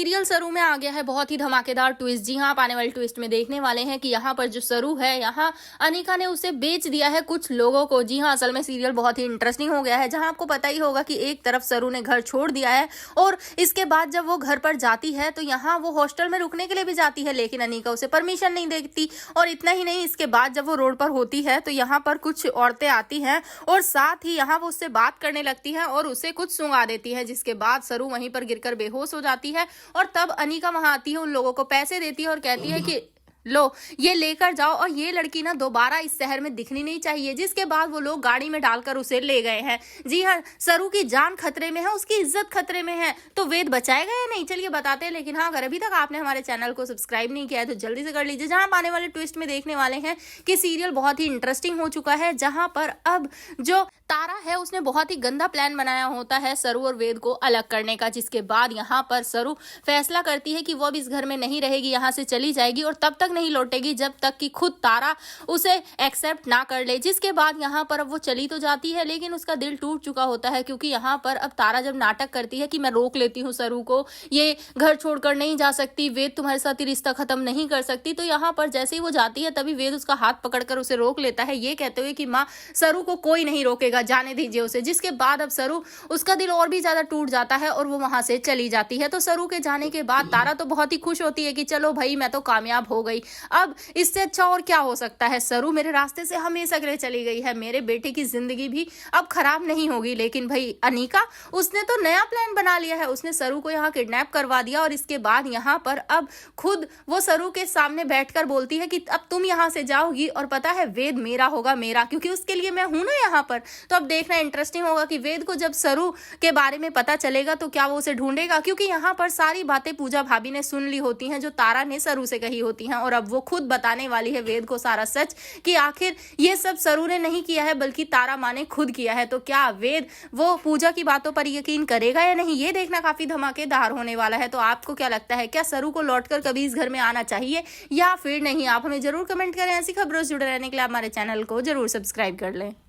Serial सरू में आ गया है बहुत ही धमाकेदार ट्विस्ट। जी हाँ, आप आने वाले ट्विस्ट में देखने वाले हैं कि यहाँ पर जो सरू है, यहाँ अनिका ने उसे बेच दिया है कुछ लोगों को। जी हाँ, असल में सीरियल बहुत ही इंटरेस्टिंग हो गया है, जहाँ आपको पता ही होगा कि एक तरफ सरू ने घर छोड़ दिया है और इसके बाद जब वो घर पर जाती है तो यहाँ वो हॉस्टल में रुकने के लिए भी जाती है, लेकिन अनिका उसे परमिशन नहीं देती। और इतना ही नहीं, इसके बाद जब वो रोड पर होती है तो यहाँ पर कुछ औरतें आती हैं और साथ ही यहाँ वो उससे बात करने लगती है और उसे कुछ सुंघा देती है, जिसके बाद सरू वहीं पर गिरकर बेहोश हो जाती है। और तब अनिका वहां आती है, उन लोगों को पैसे देती है और कहती है कि लो ये लेकर जाओ और ये लड़की ना दोबारा इस शहर में दिखनी नहीं चाहिए। जिसके बाद वो लोग गाड़ी में डालकर उसे ले गए हैं। जी हाँ, सरू की जान खतरे में है, उसकी इज्जत खतरे में है, तो वेद बचाएगा या नहीं, चलिए बताते हैं। लेकिन हाँ, अगर अभी तक आपने हमारे चैनल को सब्सक्राइब नहीं किया है तो जल्दी से कर लीजिए। जहां आप आने वाले ट्विस्ट में देखने वाले हैं कि सीरियल बहुत ही इंटरेस्टिंग हो चुका है, जहां पर अब जो तारा है उसने बहुत ही गंदा प्लान बनाया होता है सरू और वेद को अलग करने का। जिसके बाद यहाँ पर सरू फैसला करती है कि वो अब इस घर में नहीं रहेगी, यहाँ से चली जाएगी और तब तक नहीं लौटेगी जब तक कि खुद तारा उसे एक्सेप्ट ना कर ले। जिसके बाद यहाँ पर अब वो चली तो जाती है, लेकिन उसका दिल टूट चुका होता है, क्योंकि यहाँ पर अब तारा जब नाटक करती है कि मैं रोक लेती हूँ सरू को, ये घर छोड़कर नहीं जा सकती, वेद तुम्हारे साथ रिश्ता खत्म नहीं कर सकती, तो यहाँ पर जैसे ही वो जाती है तभी वेद उसका हाथ पकड़कर उसे रोक लेता है, ये कहते हुए कि माँ सरू को कोई नहीं रोकेगा, जाने दीजिए उसे। जिसके बाद अब सरू, उसका दिल और भी ज्यादा टूट जाता है और वो वहां से चली जाती है। तो सरू के जाने के बाद तारा तो बहुत ही खुश होती है कि चलो भाई मैं तो कामयाब हो गई, अब इससे अच्छा और क्या हो सकता है, सरू मेरे रास्ते से हमेशा के लिए चली गई है, मेरे बेटे की जिंदगी भी अब खराब नहीं होगी। लेकिन भाई अनिका, उसने तो नया प्लान बना लिया है, उसने सरू को यहाँ किडनैप करवा दिया और इसके बाद यहाँ पर अब खुद वो सरू के सामने बैठकर बोलती है कि अब तुम यहाँ से जाओगी और पता है वेद मेरा होगा, मेरा, क्योंकि उसके लिए मैं हूं ना यहाँ पर। तो अब देखना इंटरेस्टिंग होगा कि वेद को जब सरू के बारे में पता चलेगा तो क्या वो उसे ढूंढेगा, क्योंकि यहाँ पर सारी बातें पूजा भाभी ने सुन ली होती हैं जो तारा ने सरू से कही होती हैं, और अब वो खुद बताने वाली है वेद को सारा सच कि आखिर ये सब सरू ने नहीं किया है बल्कि तारा माँ ने खुद किया है। तो क्या वेद वो पूजा की बातों पर यकीन करेगा या नहीं, ये देखना काफी धमाकेदार होने वाला है। तो आपको क्या लगता है, क्या सरू को लौटकर कभी इस घर में आना चाहिए या फिर नहीं? आप हमें जरूर कमेंट करें। ऐसी खबरों से जुड़े रहने के लिए हमारे चैनल को जरूर सब्सक्राइब कर लें।